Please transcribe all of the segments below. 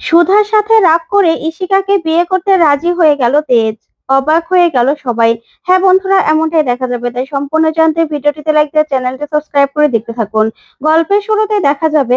সুধার সাথে রাগ করে ইশিকাকে বিয়ে করতে রাজি হয়ে গেল তেজ। অবাক হয়ে গেল সবাই। হ্যাঁ বন্ধুরা, এমনটাই দেখা যাবে, তাই সম্পূর্ণ জানতে ভিডিওটিতে লাইক দিয়ে চ্যানেলটি সাবস্ক্রাইব করে দেখতে থাকুন। গল্পের শুরুতে দেখা যাবে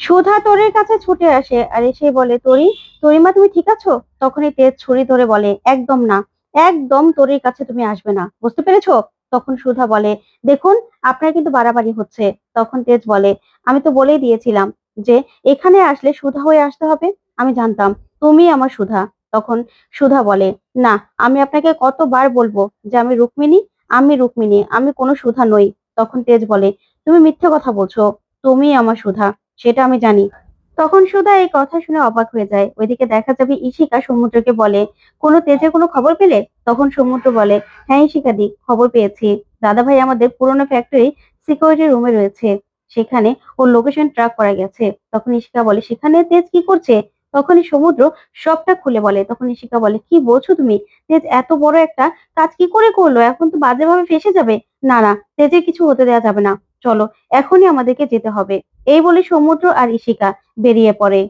সুধা তরির কাছে ছুটে আসে আর এসে বলে, তরি, তরিমা তুমি ঠিক আছো? তখনই তেজ ছুরি ধরে বলে, একদম না, একদম তরির কাছে তুমি আসবে না, বুঝতে পেরেছো? তখন সুধা বলে, দেখুন, আপনার কিন্তু বাড়াবাড়ি হচ্ছে। তখন তেজ বলে, আমি তো বলেই দিয়েছিলাম যে এখানে আসলে সুধা হয়ে আসতে হবে। আমি জানতাম তুমি আমার সুধা। তখন সুধা বলে, না, আমি আপনাকে কতবার বলবো যে আমি রুক্মিণী, আমি রুক্মিণী, আমি কোনো সুধা নই। তখন তেজ বলে, তুমি মিথ্যে কথা বলছো, তুমি আমার সুধা, সেটা আমি জানি। তখন সুধা এই কথা শুনে অবাক হয়ে যায়। ওইদিকে দেখা যাবে ইশিকা সমুদ্রকে বলে, কোনো তেজের কোনো খবর পেলে? তখন সমুদ্র বলে, হ্যাঁ ইশিকা দি, খবর পেয়েছি। দাদা ভাই আমাদের পুরোনো ফ্যাক্টরি সিকিউরিটি রুমে রয়েছে, সেখানে ওর লোকেশন ট্র্যাক করা গেছে। তখন ইশিকা বলে, সেখানে তেজ কি করছে? তখনই সমুদ্র সবটা খুলে বলে। তখন ইশিকা বলে, কি বলছো তুমি? তেজ এত বড় একটা কাজ কি করে করলো? এখন তো বাজেভাবে ফেঁসে যাবে। না না, তেজের কিছু হতে দেওয়া যাবে না, চলো এখনই আমাদেরকে যেতে হবে। এই বলে সমুদ্র আর ইশিকা বেরিয়ে পড়ে।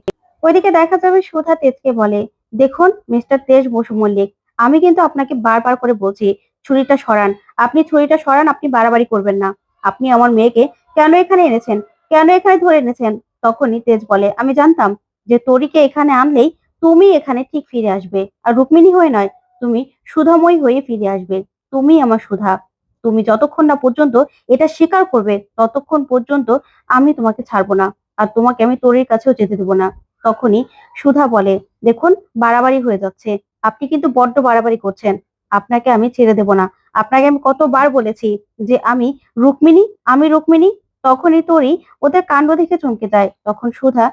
ওইদিকে দেখা যাবে সুধা তেজকে বলে, দেখুন মিস্টার তেজ বসু মল্লিক, আমি কিন্তু আপনাকে বারবার করে বলছি ছুরিটা সরান। আপনি ছুরিটা সরান, আপনি বাড়াবাড়ি করবেন না। আপনি আমার মেয়েকে কেন এখানে এনেছেন? কেন এখানে ধরে এনেছেন? তখনই তেজ বলে, আমি জানতাম যে তরিকে এখানে আনলেই তুমি এখানে ঠিক ফিরে আসবে, আর রুক্মিণী হয়ে নয়, তুমি সুধাময়ী হয়ে ফিরে আসবে। তুমি আমার সুধা। তুমি যতক্ষণ না পর্যন্ত এটা স্বীকার করবে ততক্ষণ পর্যন্ত আমি তোমাকে ছাড়বো না, আর তোমাকে আমি তরির কাছেও যেতে দেবো না। তখনই সুধা বলে, দেখুন, বাড়াবাড়ি হয়ে যাচ্ছে, আপনি কিন্তু বড্ড বাড়াবাড়ি করছেন। আপনাকে আমি ছেড়ে দেব না। আপনাকে আমি কতবার বলেছি যে আমি রুক্মিণী, আমি রুক্মিণী। তখনই তরি ওদের কাণ্ড দেখে চমকে যায়। তখন সুধা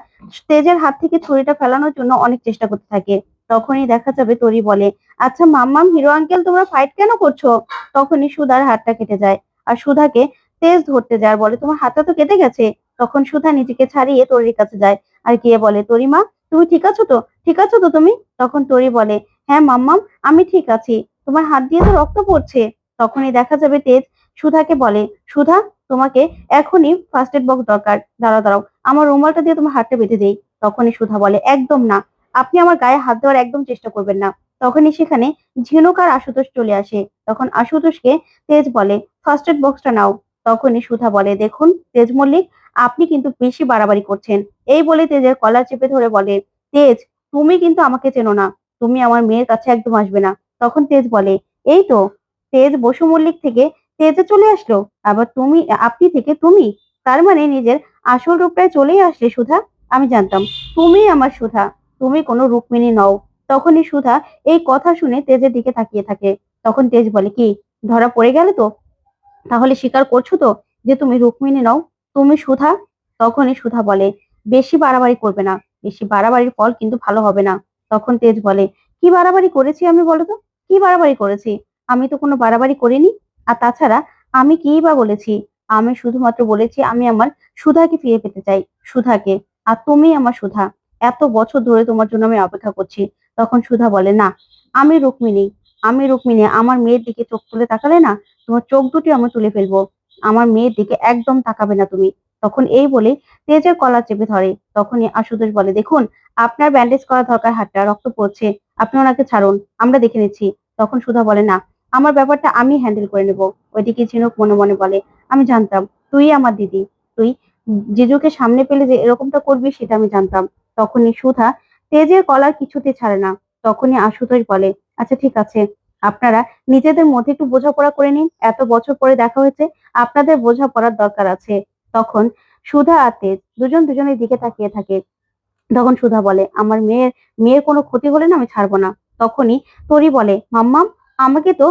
তেজের হাত থেকে ছুরিটা ফেলানোর জন্য অনেক চেষ্টা করতে থাকে। তখনই দেখা যাবে তরি বলে, আচ্ছা মাম্মাম, হিরো আঙ্কেল, তোমরা ফাইট কেন করছো? তখনই সুধার হাতটা কেটে যায় আর সুধাকে তেজ ধরতে যায় আর বলে, তোমার হাতটা তো কেটে গেছে। তখন সুধা নিজেকে ছাড়িয়ে তরির কাছে যায় আর গিয়ে বলে, তরিমা, তুমি ঠিক আছো তো? ঠিক আছো তো তুমি? তখন তরি বলে, হ্যাঁ মাম্মাম, আমি ঠিক আছি, তোমার হাত দিয়ে তো রক্ত পড়ছে। তখনই দেখা যাবে তেজ সুধাকে বলে, সুধা, তোমাকে এখনই ফার্স্ট এড বক্স দরকার, দাঁড়াও দাঁড়াও, আমার রুমালটা দিয়ে তোমার হাতটা বেঁধে দেই। তখনই সুধা বলে, একদম না, আপনি আমার গায়ে হাত দেওয়ার একদম চেষ্টা করবেন না। তখনই সেখানে ঝিনুক আর আশুতোষ চলে আসে। তখন আশুতোষকে তেজ বলে, ফার্স্ট এড বক্সটা নাও। তখনই সুধা বলে, দেখুন তেজ মল্লিক, আপনি কিন্তু বেশি বাড়াবাড়ি করছেন। এই বলে তেজের কলার চেপে ধরে বলে, তেজ, তুমি কিন্তু আমাকে চেনো না, তুমি আমার মেয়ের কাছে একদম আসবে না। তখন তেজ বলে, এই তো, তেজ বসু মল্লিক থেকে তেজে চলে আসলো, আবার তুমি, আপনি থেকে তুমি, তার মানে নিজের আসল রূপটায় চলেই আসলে সুধা। আমি জানতাম তুমি আমার সুধা, তুমি কোনো রুক্মিণী নও। তখনই সুধা এই কথা শুনে তেজের দিকে তাকিয়ে থাকে। তখন তেজ বলে, কি, ধরা পড়ে গেলে তো? তাহলে স্বীকার করছো তো যে তুমি রুক্মিণী নও, তুমি সুধা? তখনই সুধা বলে, বেশি বাড়াবাড়ি করবে না, বেশি বাড়াবাড়ির ফল কিন্তু ভালো হবে না। তখন তেজ বলে, কি বাড়াবাড়ি করেছি আমি, বলো তো? কি বাড়াবাড়ি করেছি? আমি তো কোনো বাড়াবাড়ি করিনি। আর তাছাড়া আমি কি বা বলেছি? আমি শুধুমাত্র বলেছি আমি আমার সুধাকে ফিরে পেতে চাই, সুধাকে। আর তুমি আমার সুধা, এত বছর ধরে তোমার জন্য আমি অপেক্ষা করছি। তখন সুধা বলে, না, আমি রুক্মিণী, আমি রুক্মিণী, আমার মেয়ের দিকে চোখ তুলে তাকালে না, তোমার চোখ দুটি আমি তুলে ফেলবো। আমার মেয়ের দিকে একদম তাকাবে না তুমি। তখন এই বলে তেজের কলার চেপে ধরে। তখনই আশুতোষ বলে, দেখুন, আপনার ব্যান্ডেজ করা দরকার, হাতটা রক্ত পড়ছে, আপনি ওনাকে ছাড়ুন, আমরা দেখে নিচ্ছি। তখন সুধা বলে, না, আমার ব্যাপারটা আমি হ্যান্ডেল করে নেব। ওইদিকে ঝিনুক মনে মনে বলে, আমি জানতাম তুই আমার দিদি, তুই জিজুকে সামনে পেলে যে এরকমটা করবি সেটা আমি জানতাম। তখনই সুধা তেজের কলার কিছুতে ছাড়ে না। তখনই আশুতোষ বলে, আচ্ছা ঠিক আছে, আপনারা নিজেদের মধ্যে একটু বোঝাপড়া করে নিন, এত বছর পরে দেখা হয়েছে, আপনাদের বোঝাপড়ার দরকার আছে। তখন সুধা আর তেজ দুজন দুজনের দিকে তাকিয়ে থাকে। তখন সুধা বলে, আমার মেয়ের মেয়ের কোনো ক্ষতি হলে না আমি ছাড়বো না। তখনই তরি বলে, মাম্মাম, আমাকে তো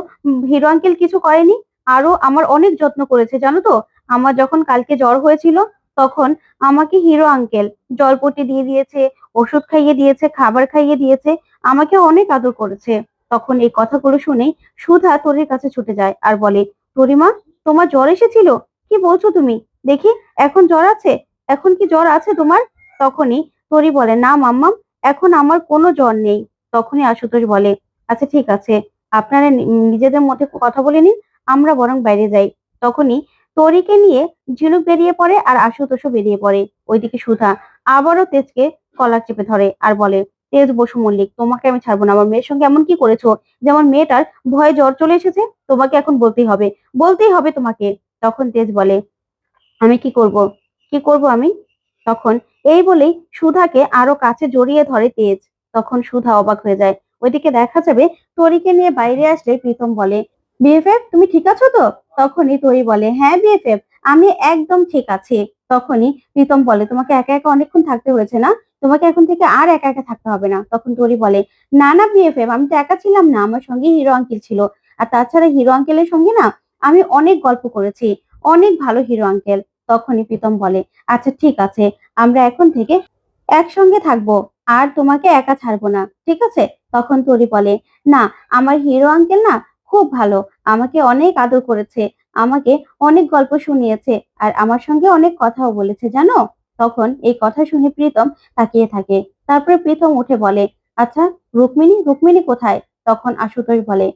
হিরো আঙ্কেল কিছু করেনি, আরো আমার অনেক যত্ন করেছে জানো তো। আমার যখন কালকে জ্বর হয়েছিল তখন আমাকে হিরো আঙ্কেল জলপট্টি দিয়ে দিয়েছে, ওষুধ খাইয়ে দিয়েছে, খাবার খাইয়ে দিয়েছে, আমাকে অনেক আদর করেছে। তখন এই কথাগুলো শুনেই সুধা তরির কাছে ছুটে যায় আর বলে, তরিমা, তোমার জ্বর এসেছিল? কি বলছো তুমি? দেখি, এখন জ্বর আছে? এখন কি জ্বর আছে তোমার? তখনই তরি বলে, না মাম্মাম, এখন আমার কোনো জ্বর নেই। তখনই আশুতোষ বলে, আচ্ছা ঠিক আছে, আপনারা নিজেদের মধ্যে কথা বলে নিন, আমরা বরং বাইরে যাই। তখনই তরিকে নিয়ে ঝিনুক বেরিয়ে পড়ে আর আশুতোষও বেরিয়ে পড়ে। ওইদিকে সুধা আবারও তেজকে কলার চেপে ধরে আর বলে, তেজ বসু মল্লিক, তোমাকে আমি ছাড়বো না। আমার মেয়ের সঙ্গে এমন কি করেছো যে আমার মেয়েটার ভয়ে জ্বর চলে এসেছে? তোমাকে এখন বলতেই হবে, বলতেই হবে তোমাকে। তখন তেজ বলে, আমি কি করব? কি করব আমি? তখন এই বলেই সুধাকে আরো কাছে জড়িয়ে ধরে তেজ। তখন সুধা অবাক হয়ে যায়। ওইদিকে দেখা যাবে তরিকে নিয়ে বাইরে আসলে প্রীতম বলে, বিএফএফ তুমি ঠিক আছো তো? তখনই তরি বলে, হ্যাঁ বিএফএফ, আমি একদম ঠিক আছি। তখনই প্রীতম বলে, তোমাকে একা একা অনেকক্ষণ থাকতে হয়েছে না? তোমাকে এখন থেকে আর একা একা থাকতে হবে না। তখন তরি বলে, না না বিএফএফ, আমি তো একা ছিলাম না, আমার সঙ্গে হিরো আঙ্কেল ছিল। আর তাছাড়া হিরো আঙ্কেলের সঙ্গে না আমি অনেক গল্প করেছি, অনেক ভালো হিরো আঙ্কেল। তখনই প্রীতম বলে, আচ্ছা ঠিক আছে, আমরা এখন থেকে একসঙ্গে থাকবো, আর তোমাকে একা ছাড়বো না, ঠিক আছে? তখন তরি বলে, না, আমার হিরো আঙ্কেল না খুব ভালো, আমাকে অনেক আদর করেছে, আমাকে অনেক গল্প শুনিয়েছে, আর আমার সঙ্গে অনেক কথাও বলেছে, জানো? তখন এই কথা শুনে প্রীতম তাকিয়ে থাকে। তারপরে প্রীতম উঠে বলে, আচ্ছা, রুক্মিণী, রুক্মিণী কোথায়? তখন আশুতোষ বলে,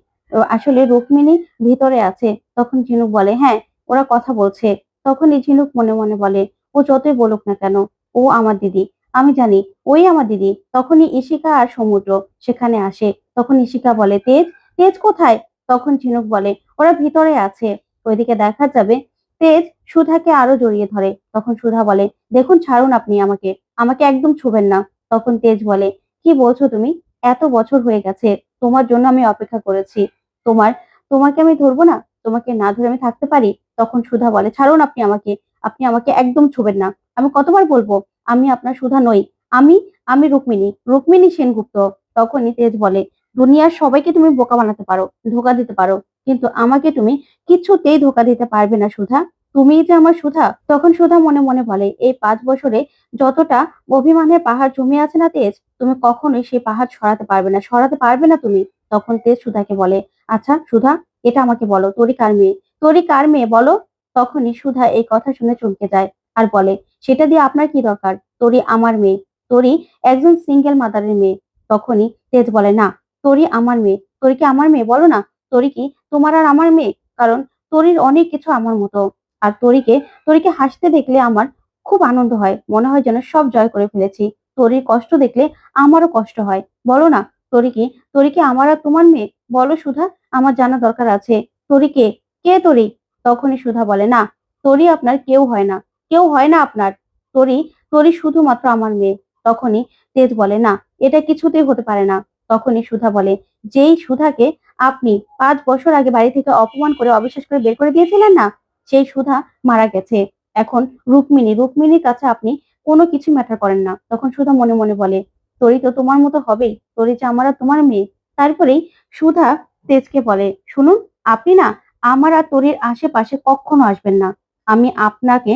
আসলে রুক্মিণী ভিতরে আছে। তখন ঝিনুক বলে, হ্যাঁ, ওরা কথা বলছে। তখনই ঝিনুক মনে মনে বলে, ও যতই বলুক না কেন, ও আমার দিদি, আমি জানি ওই আমার দিদি। তখনই ইশিকা আর সমুদ্র সেখানে আসে। তখন ইশিকা বলে, তেজ, তেজ কোথায়? তখন ঝিনুক বলে, ওরা ভিতরে আছে। ওইদিকে দেখা যাবে তেজ সুধাকে আরো জড়িয়ে ধরে। তখন সুধা বলে, দেখুন ছাড়ুন আপনি আমাকে, আমাকে একদম ছুবেন না। তখন তেজ বলে, কি বলছো তুমি? এত বছর হয়ে গেছে, তোমার জন্য আমি অপেক্ষা করেছি। তোমার তোমাকে আমি ধরবো না? তোমাকে না ধরে আমি থাকতে পারি? তখন সুধা বলে, ছাড়ুন আপনি আমাকে, আপনি আমাকে একদম ছুবেন না। আমি কতবার বলবো, আমি আপনার সুধা নই, আমি আমি রুক্মিণী, রুক্মিণী সেনগুপ্ত। তখনই তেজ বলে, দুনিয়ার সবাইকে তুমি বোকা বানাতে পারো, ধোকা দিতে পারো, কিন্তু আমাকে তুমি কিছুতেই ধোকা দিতে পারবে না সুধা, তুমিই যে আমার সুধা। তখন সুধা মনে মনে বলে, এই 5 বছরে যতটা অভিমানের পাহাড় জমে আছে না তেজ, তুমি কখনোই সেই পাহাড় সরাতে পারবে না, সরাতে পারবে না তুমি। তখন তেজ সুধাকে বলে, আচ্ছা সুধা, এটা আমাকে বলো, তোরই কার মেয়ে, তোরই কার মেয়ে বলো? তখনই সুধা এই কথা শুনে চমকে যায় আর বলে, সেটা দিয়ে আপনার কি দরকার? তোরই আমার মেয়ে, তোরই একজন সিঙ্গেল মাদারের মেয়ে। তখনই তেজ বলে, না, তোরই আমার মেয়ে। তোর কি আমার মেয়ে বলো না? তোরই কি তোমার আর আমার মেয়ে? কারণ তোরির অনেক কিছু আমার মতো। আর তোরিকে হাসতে দেখলে আমার খুব আনন্দ হয়, মনে হয় যেন সব জয় করে ফেলেছি। তোরির কষ্ট দেখলে আমারও কষ্ট হয়। বলো না, তোরি কি তোরি কি আমার আর তোমার মেয়ে? বলো সুধা, আমার জানা দরকার আছে। তোরি কে? কে তোরি? তখনই সুধা বলে, না, তোরি আপনার কেউ হয় না, কেউ হয় না আপনার। তোরি তোরি শুধুমাত্র আমার মেয়ে। তখনই তেজ বলে, না, এটা কিছুতেই হতে পারে না। তখনই সুধা বলে, যেই সুধাকে আপনি 5 বছর আগে বাড়ি থেকে অপমান করে অবিশ্বাস করে বের করে দিয়েছিলেন না, সেই সুধা মারা গেছে। এখন রুক্মিণীর কাছে আপনি কোনো কিছু ম্যাটার করেন না। তখন সুধা মনে মনে বলে, তোরই তো তোমার মতো হবেই, তোরই যে আমার আর তোমার মেয়ে। তারপরেই সুধা তেজকে বলে, শুনুন, আপনি না আমার আর তোরির আশেপাশে কখনো আসবেন না। আমি আপনাকে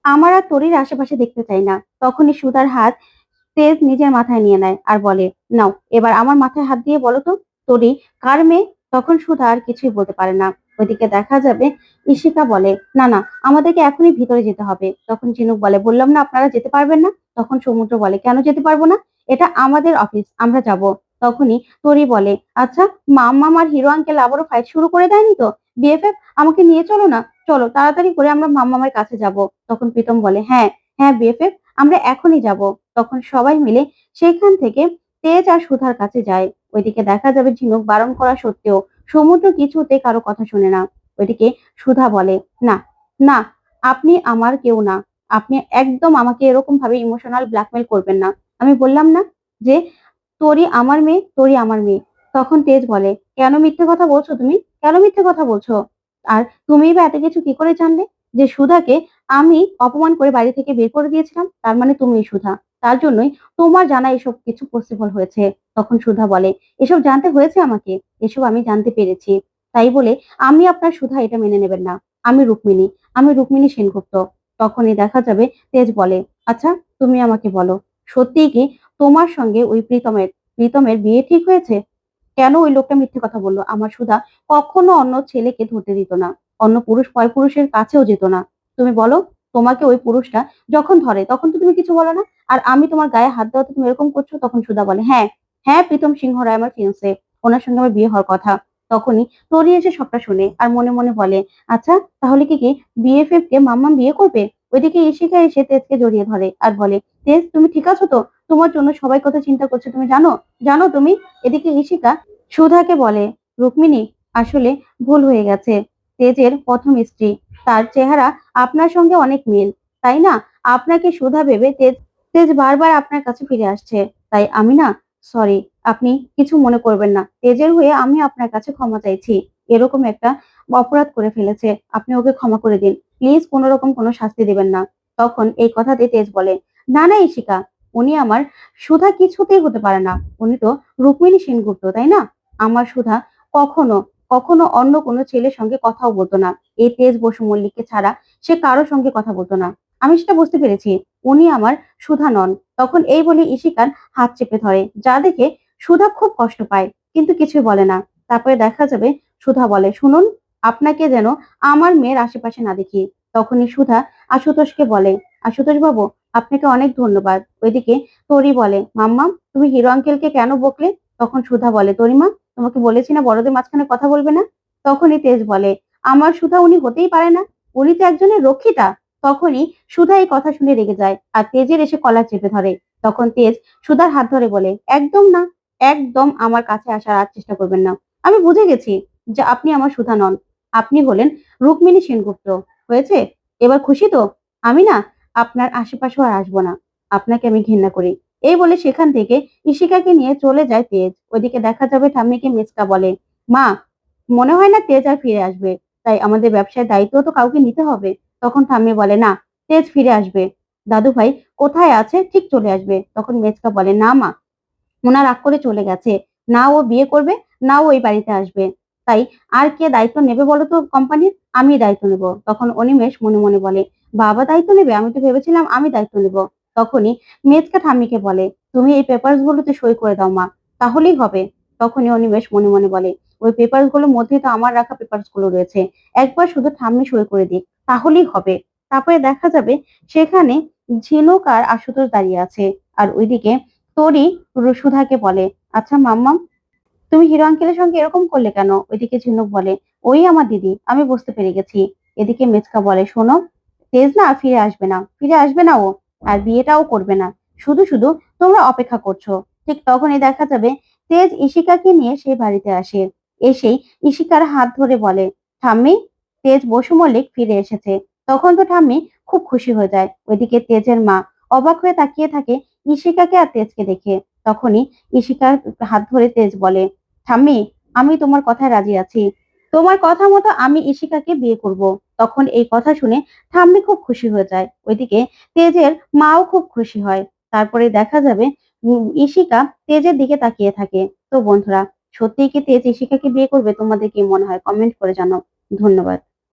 আমার আর তোরির আশেপাশে দেখতে চাই না। তখনই সুধার হাত তেজ নিজের মাথায় নিয়ে নেয় আর বলে, নাও, এবার আমার মাথায় হাত দিয়ে বলো তো, তোরই কার মেয়ে? তখন সুধা আর কিছুই বলতে পারে না। ওইদিকে দেখা যাবে ঈশিকা বলে, না না, আমাদেরকে এখনই ভিতরে যেতে হবে। তখন ঝিনুক বলে, বললাম না আপনারা যেতে পারবেন না। তখন সমুদ্র বলে, কেন যেতে পারবো না? এটা আমাদের অফিস, আমরা যাব। তখনই তরি বলে, আচ্ছা, মাম্মাম আর হিরো আঙ্কেল আবারও ফাইট শুরু করে দেয়নি তো? বিএফএফ, আমাকে নিয়ে চলো না, চলো তাড়াতাড়ি করে আমরা মাম্মামের কাছে যাব। তখন প্রীতম বলে, হ্যাঁ হ্যাঁ বিএফএফ, আমরা এখনই যাব। তখন সবাই মিলে সেখান থেকে তেজ আর সুধার কাছে যায়। ওইদিকে দেখা যাবে ঝিনুক বারণ করা সত্ত্বেও সমুদ্র কিছুতে কারো কথা শুনে না। ওইদিকে সুধা বলে, না না, আপনি আমার কেউ না, আপনি একদম আমাকে এরকম ভাবে ইমোশনাল ব্ল্যাকমেল করবেন না। আমি বললাম না যে তোরই আমার মেয়ে, তোরই আমার মেয়ে। তখন তেজ বলে, কেন মিথ্যে কথা বলছো তুমি? কেন মিথ্যে কথা বলছো? আর তুমি বা এত কিছু কি করে জানলে যে সুধাকে আমি অপমান করে বাড়ি থেকে বের করে দিয়েছিলাম? তার মানে তুমি সুধা, তার জন্যই তোমার জানা এসব কিছু পসিবল হয়েছে। তখন সুধা বলে, এসব জানতে হয়েছে আমাকে, এসব আমি জানতে পেরেছি, তাই বলে আমি আপনার সুধা এটা মেনে নেবেন না। আমি রুক্মিণী, আমি রুক্মিণী সেনগুপ্ত। তখনই দেখা যাবে তেজ বলে, আচ্ছা, তুমি আমাকে বলো, সত্যিই কি তোমার সঙ্গে ওই প্রীতমের বিয়ে ঠিক হয়েছে? কেন ওই লোকটা মিথ্যে কথা বললো? আমার সুধা কখনো অন্য ছেলেকে ধরতে দিত না, অন্য পুরুষ পর পুরুষের কাছেও যেত না। তুমি বলো, তোমাকে ওই পুরুষটা যখন ধরে তখন তো তুমি কিছু বলো না, আর আমি তোমার গায়ে হাত দেওয়াতে তুমি এরকম করছো। তখন সুধা বলে, হ্যাঁ হ্যাঁ, প্রীতম সিংহ রায় আমার ফিয়ান্সে, ওনার সঙ্গে আমার বিয়ে হওয়ার কথা। তখনই তরি এসে সবটা শুনে আর মনে মনে বলে, আচ্ছা, তাহলে কি কি বিএফএফ কে মাম্মা বিয়ে করবে? ওইদিকে ইশিকা এসে তেজকে জড়িয়ে ধরে আর বলে, তেজ তুমি ঠিক আছো তো? তোমার জন্য সবাই কত চিন্তা করছে তুমি জানো? জানো তুমি? এদিকে ইশিকা সুধাকে বলে, রুক্মিণী আসলে ভুল হয়ে গেছে। তেজের প্রথম স্ত্রী, তার চেহারা আপনার সঙ্গে অনেক মিল, তাই না? আপনাকে সুধা ভেবে তেজ তেজ বারবার আপনার কাছে ফিরে আসছে। তাই আমি না, সরি, আপনি কিছু মনে করবেন না। তেজের হয়ে আমি আপনার কাছে ক্ষমা চাইছি। এরকম একটা অপরাধ করে ফেলেছে, আপনি ওকে ক্ষমা করে দিন। প্লিজ কোনো রকম কোনো শাস্তি দিবেন না। তখন এই কথাতে তেজ বলে, না না ইশিকা, উনি আমার সুধা কিছুতেই হতে পারে না। উনি তো রুক্মিণী সেনগুপ্ত, তাই না? আমার সুধা কখনো কখনো অন্য কোনো ছেলের সঙ্গে কথাও বলতো না। এই তেজ বসু মল্লিককে ছাড়া সে কারোর সঙ্গে কথা বলতো না। আমি সেটা বুঝতে পেরেছি, উনি আমার সুধা নন। তখন এই বলে ইশিকার হাত চেপে ধরে, যা দেখে সুধা খুব কষ্ট পায়, কিন্তু কিছুই বলে না। তারপরে দেখা যাবে সুধা বলে, শুনুন, আপনাকে যেন আমার মেয়ের আশেপাশে না দেখি। তখনই সুধা আশুতোষকে বলে, আশুতোষ বাবু, আপনাকে অনেক ধন্যবাদ। ওইদিকে তরি বলে, মাম্মা তুমি হিরো আঙ্কেলকে কেন বকলে? তখন সুধা বলে, তরিমা, তোমাকে বলেছি না বড়দের মাঝখানে কথা বলবে না? তখনই তেজ বলে, আমার সুধা উনি হতেই পারে না, উনি তো একজনের রক্ষিতা। তখনই সুধা এই কথা শুনে রেগে যায় আর তেজের এসে কলার চেপে ধরে। তখন তেজ সুধার হাত ধরে বলে, একদম না, একদম আমার কাছে আসার আর চেষ্টা করবেন না। আমি বুঝে গেছি যে আপনি আমার সুধা নন, আপনি হলেন রুক্মিণী সেনগুপ্ত। হয়েছে? এবার খুশি তো? আমি না আপনার আশেপাশেও আর আসবো না, আপনাকে আমি ঘৃণা করি। এই বলে সেখান থেকে ইশিকাকে নিয়ে চলে যায় তেজ। ওইদিকে দেখা যাবে ঠাম্মিকে মিসকা বলে, মা, মনে হয় না তেজ আর ফিরে আসবে, তাই আমাদের ব্যবসার দায়িত্ব তো কাউকে নিতে হবে। তখন ঠাম্মি বলে, না, তেজ ফিরে আসবে। দাদু ভাই কোথায় আছে, ঠিক চলে আসবে। তখন মেজকা বলে, না মা, ওনার রাগ করে চলে গেছে। না ও বিয়ে করবে, না ও এই বাড়িতে আসবে। তাই আর কে দায়িত্ব নেবে বলো তো কোম্পানির? আমি দায়িত্ব নেব। তখন অনিমেষ মনে মনে বলে, বাবা দায়িত্ব নেবে? আমি তো ভেবেছিলাম আমি দায়িত্ব নেব। তখনই মেজকা ঠাম্মিকে বলে, তুমি এই পেপারস গুলোতে সই করে দাও মা, তাহলেই হবে। তখনই অনিমেষ মনে মনে বলে, ওই পেপারস গুলোর মধ্যে তো আমার রাখা পেপারস গুলো রয়েছে, একবার শুধু ঠাম্মি সই করে দিক, তাহলেই হবে। তারপরে দেখা যাবে সেখানে ঝিনুক আর আশুতোষ দাঁড়িয়ে আছে। আর ওইদিকে তরি সুধাকে বলে, আচ্ছা মাম্মাম, তুমি হিরো আঙ্কেলের সঙ্গে এরকম করলে কেন? ওইদিকে ঝিনুক বলে, ওই আমার দিদি, আমি বুঝতে পেরে গেছি। এদিকে মেচকা বলে, শোনো, তেজ না ফিরে আসবে না, ফিরে আসবে না ও, আর বিয়েটাও করবে না। শুধু শুধু তোমরা অপেক্ষা করছো। ঠিক তখনই দেখা যাবে তেজ ইশিকাকে নিয়ে সেই বাড়িতে আসে। এসেই ইশিকার হাত ধরে বলে, ঠাম্মি, তেজ বসু মল্লিক ফিরে এসেছে। তখন তো ঠাম্মি খুব খুশি হয়ে যায়। ওইদিকে তেজের মা অবাক হয়ে তাকিয়ে থাকে ইশিকাকে আর তেজকে দেখে। তখনই ইশিকার হাত ধরে তেজ বলে, ঠাম্মি, আমি তোমার কথায় রাজি আছি। তোমার কথা মতো আমি ইশিকাকে বিয়ে করব। তখন এই কথা শুনে ঠাম্মি খুব খুশি হয়ে যায়। ওইদিকে তেজের মাও খুব খুশি হয়। তারপরে দেখা যাবে ইশিকা তেজের দিকে তাকিয়ে থাকে। তো বন্ধুরা, সত্যিই কি তেজ ইশিকাকে বিয়ে করবে? তোমাদের কি মনে হয়? কমেন্ট করে জানাও। ধন্যবাদ।